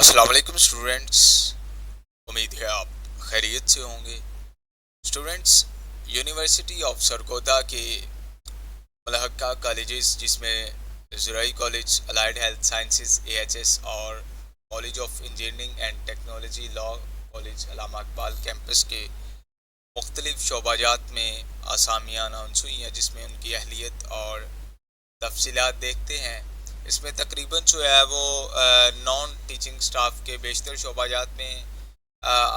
السلام علیکم اسٹوڈینٹس، امید ہے آپ خیریت سے ہوں گے۔ اسٹوڈینٹس، یونیورسٹی آف سرگودا کے ملحقہ کالجز جس میں زرعی college, allied health sciences AHS اور college of engineering and technology law college Allama Iqbal campus کے مختلف شعبہ جات میں اسامیاں اناؤنس ہوئی ہیں، جس میں ان کی اہلیت اور تفصیلات دیکھتے ہیں۔ اس میں تقریباً جو ہے وہ نان ٹیچنگ سٹاف کے بیشتر شعبہ جات میں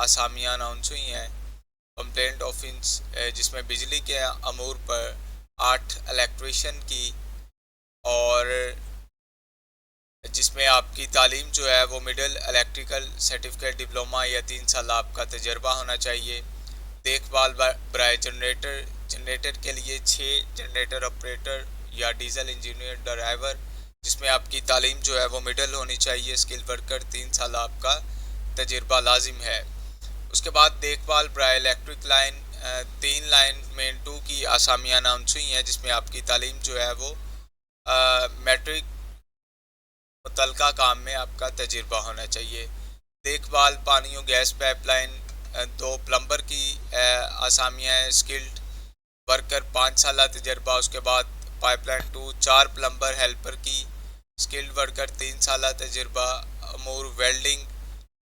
اسامیاں اناؤنس ہوئی ہیں۔ کمپلینٹ آفنس جس میں بجلی کے امور پر 8 الیکٹریشین کی، اور جس میں آپ کی تعلیم جو ہے وہ مڈل الیکٹریکل سرٹیفکیٹ ڈپلومہ یا 3 سال آپ کا تجربہ ہونا چاہیے۔ دیکھ بھال برائے جنریٹر کے لیے 6 جنریٹر آپریٹر یا ڈیزل انجینئر ڈرائیور، جس میں آپ کی تعلیم جو ہے وہ مڈل ہونی چاہیے۔ اسکل ورکر 3 سال آپ کا تجربہ لازم ہے۔ اس کے بعد دیکھ بھال برائے الیکٹرک لائن 3 لائن مین 2 کی اسامیاں اناؤنس ہوئی ہیں، جس میں آپ کی تعلیم جو ہے وہ میٹرک متعلقہ کام میں آپ کا تجربہ ہونا چاہیے۔ دیکھ بھال پانی و گیس پائپ لائن 2 پلمبر کی اسامیاں ہیں۔ اسکلڈ ورکر 5 سالہ تجربہ۔ اس کے بعد پائپ لائن 2 4 پلمبر ہیلپر کی اسکلڈ ورکر 3 سالہ تجربہ۔ امور ویلڈنگ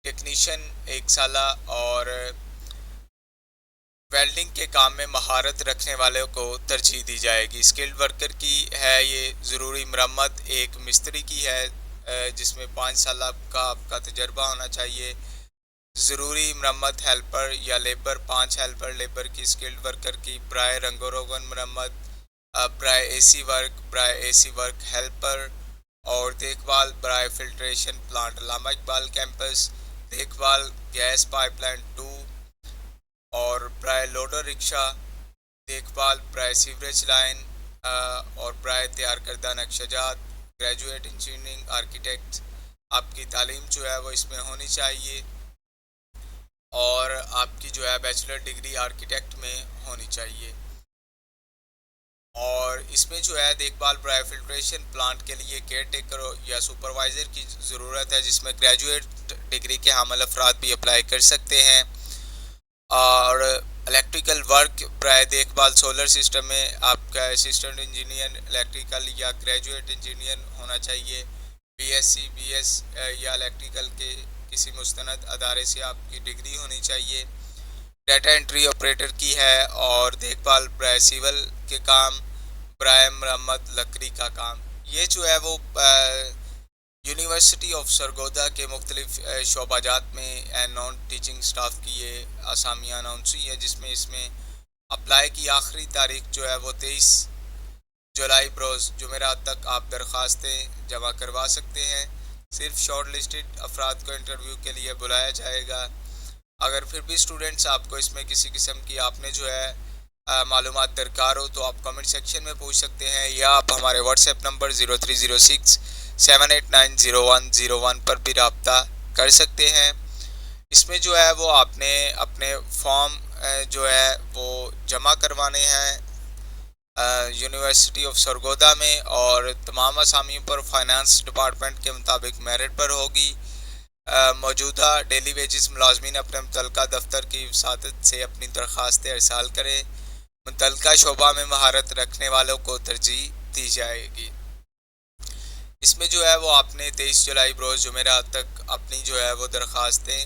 ٹیکنیشین 1 سالہ، اور ویلڈنگ کے کام میں مہارت رکھنے والوں کو ترجیح دی جائے گی۔ اسکلڈ ورکر کی ہے یہ ضروری مرمت 1 مستری کی ہے، جس میں 5 سالہ کا آپ کا تجربہ ہونا چاہیے۔ ضروری مرمت ہیلپر یا لیبر 5 ہیلپر لیبر کی اسکلڈ ورکر کی۔ برائے رنگ و روغن مرمت، برائے اے سی ورک ہیلپر، اور دیکھ بھال برائے فلٹریشن پلانٹ علامہ اقبال کیمپس۔ دیکھ بھال گیس پائپ لائن 2، اور برائے لوڈر رکشہ۔ دیکھ بھال برائے سیوریج لائن، اور برائے تیار کردہ نقشہ جات۔ گریجویٹ انجینئرنگ آرکیٹیکٹ آپ کی تعلیم جو ہے وہ اس میں ہونی چاہیے، اور آپ کی جو ہے بیچلر ڈگری آرکیٹیکٹ میں ہونی چاہیے۔ اور اس میں جو ہے دیکھ بھال برائے فلٹریشن پلانٹ کے لیے کیئر ٹیکر یا سپروائزر کی ضرورت ہے، جس میں گریجویٹ ڈگری کے حامل افراد بھی اپلائی کر سکتے ہیں۔ اور الیکٹریکل ورک برائے دیکھ بھال سولر سسٹم میں آپ کا اسسٹنٹ انجینئر الیکٹریکل یا گریجویٹ انجینئر ہونا چاہیے۔ BSc BS یا الیکٹریکل کے کسی مستند ادارے سے آپ کی ڈگری ہونی چاہیے۔ ڈیٹا انٹری آپریٹر کی ہے، اور دیکھ بھال برائے سیول کے کام، برائے مرمت لکڑی کا کام۔ یہ جو ہے وہ یونیورسٹی آف سرگودا کے مختلف شعبہ جات میں نان ٹیچنگ سٹاف کی یہ اسامیاں اناؤنس ہوئی ہے، جس میں اپلائی کی آخری تاریخ جو ہے وہ 23 جولائی بروز جمعرات تک آپ درخواستیں جمع کروا سکتے ہیں۔ صرف شارٹ لسٹڈ افراد کو انٹرویو کے لیے بلایا جائے گا۔ اگر پھر بھی اسٹوڈنٹس آپ کو اس میں کسی قسم کی آپ نے جو ہے معلومات درکار ہو تو آپ کمنٹ سیکشن میں پوچھ سکتے ہیں، یا آپ ہمارے واٹس ایپ نمبر 0306 7890101 پر بھی رابطہ کر سکتے ہیں۔ اس میں جو ہے وہ آپ نے اپنے فارم جو ہے وہ جمع کروانے ہیں یونیورسٹی آف سرگودا میں، اور تمام اسامیوں پر فائنانس ڈپارٹمنٹ کے مطابق میرٹ پر ہوگی۔ موجودہ ڈیلی ویجز ملازمین اپنے متعلقہ دفتر کی وساطت سے اپنی درخواستیں ارسال کریں۔ متعلقہ شعبہ میں مہارت رکھنے والوں کو ترجیح دی جائے گی۔ اس میں جو ہے وہ آپ نے 23 جولائی بروز جمعرات تک اپنی جو ہے وہ درخواستیں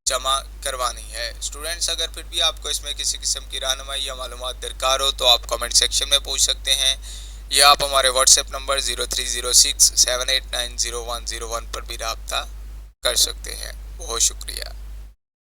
جمع کروانی ہے۔ اسٹوڈنٹس اگر پھر بھی آپ کو اس میں کسی قسم کی رہنمائی یا معلومات درکار ہو تو آپ کمنٹ سیکشن میں پوچھ سکتے ہیں، یا آپ ہمارے واٹس ایپ نمبر 0306 7890101 پر بھی رابطہ کر سکتے ہیں۔ بہت شکریہ۔